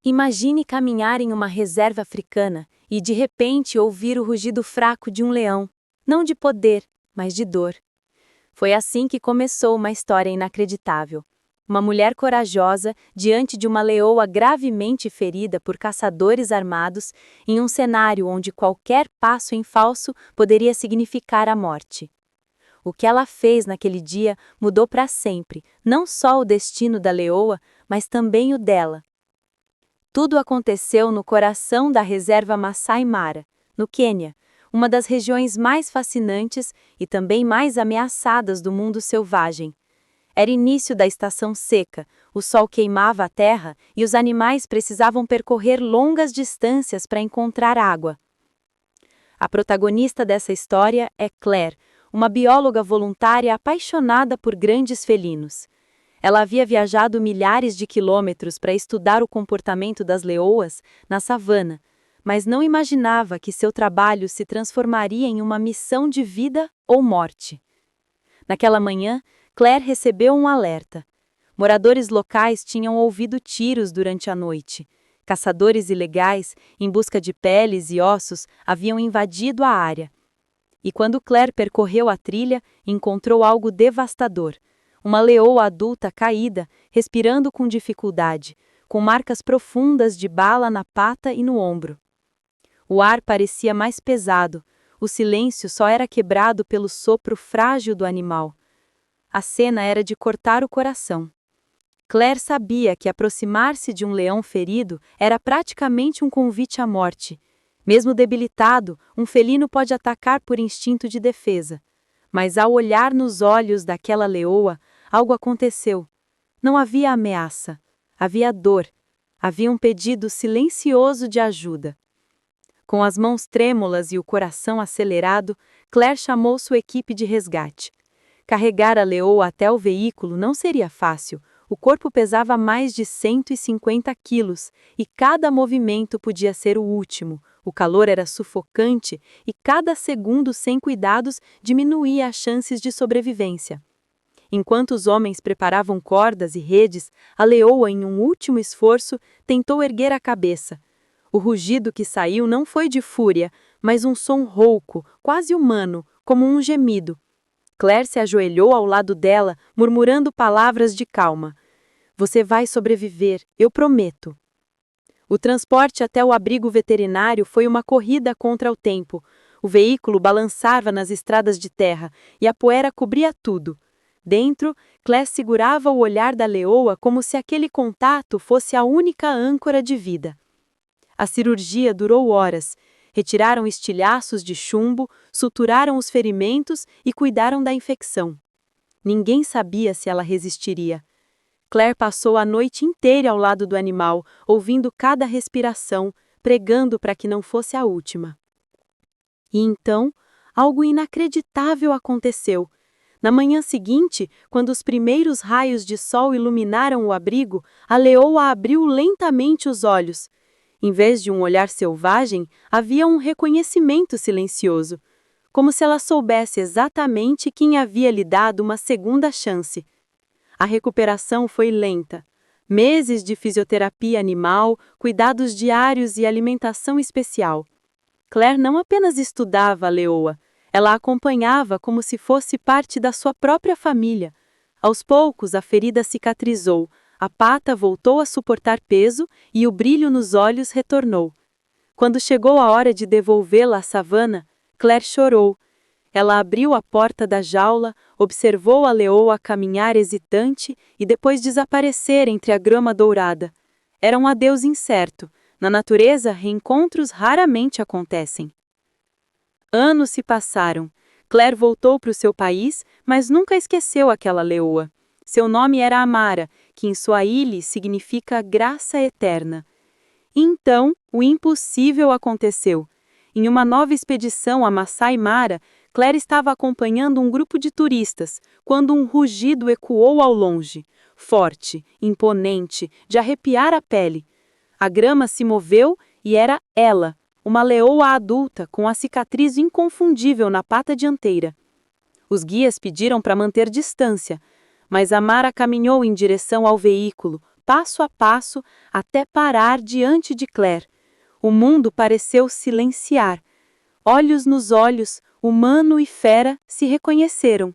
Imagine caminhar em uma reserva africana e de repente ouvir o rugido fraco de um leão, não de poder, mas de dor. Foi assim que começou uma história inacreditável. Uma mulher corajosa diante de uma leoa gravemente ferida por caçadores armados, em um cenário onde qualquer passo em falso poderia significar a morte. O que ela fez naquele dia mudou para sempre, não só o destino da leoa, mas também o dela. Tudo aconteceu no coração da reserva Masai Mara, no Quênia, uma das regiões mais fascinantes e também mais ameaçadas do mundo selvagem. Era início da estação seca, o sol queimava a terra e os animais precisavam percorrer longas distâncias para encontrar água. A protagonista dessa história é Claire, uma bióloga voluntária apaixonada por grandes felinos. Ela havia viajado milhares de quilômetros para estudar o comportamento das leoas na savana, mas não imaginava que seu trabalho se transformaria em uma missão de vida ou morte. Naquela manhã, Claire recebeu um alerta. Moradores locais tinham ouvido tiros durante a noite. Caçadores ilegais, em busca de peles e ossos, haviam invadido a área. E quando Claire percorreu a trilha, encontrou algo devastador. Uma leoa adulta caída, respirando com dificuldade, com marcas profundas de bala na pata e no ombro. O ar parecia mais pesado, o silêncio só era quebrado pelo sopro frágil do animal. A cena era de cortar o coração. Claire sabia que aproximar-se de um leão ferido era praticamente um convite à morte. Mesmo debilitado, um felino pode atacar por instinto de defesa. Mas ao olhar nos olhos daquela leoa, algo aconteceu. Não havia ameaça, havia dor, havia um pedido silencioso de ajuda. Com as mãos trêmulas e o coração acelerado, Claire chamou sua equipe de resgate. Carregar a leoa até o veículo não seria fácil. O corpo pesava mais de 150 quilos e cada movimento podia ser o último. O calor era sufocante e cada segundo sem cuidados diminuía as chances de sobrevivência. Enquanto os homens preparavam cordas e redes, a leoa, em um último esforço, tentou erguer a cabeça. O rugido que saiu não foi de fúria, mas um som rouco, quase humano, como um gemido. Claire se ajoelhou ao lado dela, murmurando palavras de calma. "Você vai sobreviver, eu prometo." O transporte até o abrigo veterinário foi uma corrida contra o tempo. O veículo balançava nas estradas de terra e a poeira cobria tudo. Dentro, Claire segurava o olhar da leoa como se aquele contato fosse a única âncora de vida. A cirurgia durou horas. Retiraram estilhaços de chumbo, suturaram os ferimentos e cuidaram da infecção. Ninguém sabia se ela resistiria. Claire passou a noite inteira ao lado do animal, ouvindo cada respiração, pregando para que não fosse a última. E então, algo inacreditável aconteceu. Na manhã seguinte, quando os primeiros raios de sol iluminaram o abrigo, a leoa abriu lentamente os olhos. Em vez de um olhar selvagem, havia um reconhecimento silencioso, como se ela soubesse exatamente quem havia lhe dado uma segunda chance. A recuperação foi lenta. Meses de fisioterapia animal, cuidados diários e alimentação especial. Claire não apenas estudava a leoa, ela a acompanhava como se fosse parte da sua própria família. Aos poucos, a ferida cicatrizou, a pata voltou a suportar peso e o brilho nos olhos retornou. Quando chegou a hora de devolvê-la à savana, Claire chorou. Ela abriu a porta da jaula, observou a leoa caminhar hesitante e depois desaparecer entre a grama dourada. Era um adeus incerto. Na natureza, reencontros raramente acontecem. Anos se passaram. Claire voltou para o seu país, mas nunca esqueceu aquela leoa. Seu nome era Amara, que em Swahili significa graça eterna. E então, o impossível aconteceu. Em uma nova expedição a Masai Mara, Claire estava acompanhando um grupo de turistas, quando um rugido ecoou ao longe. Forte, imponente, de arrepiar a pele. A grama se moveu e era ela, uma leoa adulta com a cicatriz inconfundível na pata dianteira. Os guias pediram para manter distância, mas Amara caminhou em direção ao veículo, passo a passo até parar diante de Claire. O mundo pareceu silenciar. Olhos nos olhos, humano e fera se reconheceram.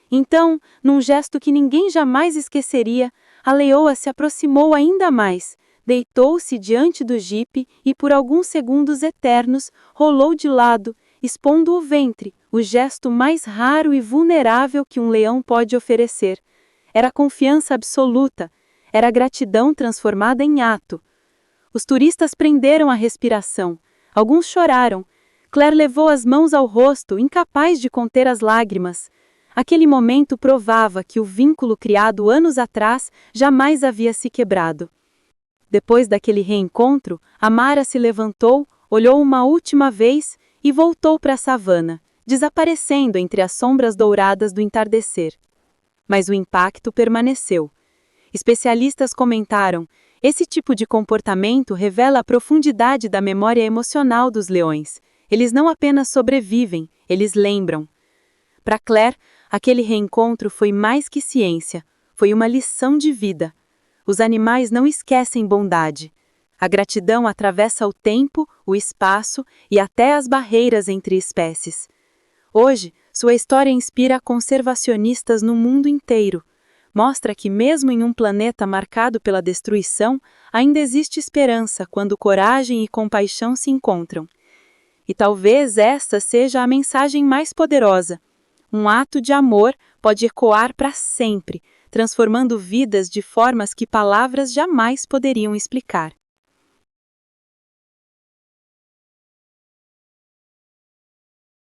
Então, num gesto que ninguém jamais esqueceria, a leoa se aproximou ainda mais, deitou-se diante do jipe e, por alguns segundos eternos, rolou de lado, expondo o ventre, o gesto mais raro e vulnerável que um leão pode oferecer. Era confiança absoluta, era gratidão transformada em ato. Os turistas prenderam a respiração. Alguns choraram. Claire levou as mãos ao rosto, incapaz de conter as lágrimas. Aquele momento provava que o vínculo criado anos atrás jamais havia se quebrado. Depois daquele reencontro, Amara se levantou, olhou uma última vez e voltou para a savana, desaparecendo entre as sombras douradas do entardecer. Mas o impacto permaneceu. Especialistas comentaram: esse tipo de comportamento revela a profundidade da memória emocional dos leões. Eles não apenas sobrevivem, eles lembram. Para Claire, aquele reencontro foi mais que ciência, foi uma lição de vida. Os animais não esquecem bondade. A gratidão atravessa o tempo, o espaço e até as barreiras entre espécies. Hoje, sua história inspira conservacionistas no mundo inteiro. Mostra que mesmo em um planeta marcado pela destruição, ainda existe esperança quando coragem e compaixão se encontram. E talvez esta seja a mensagem mais poderosa. Um ato de amor pode ecoar para sempre, transformando vidas de formas que palavras jamais poderiam explicar.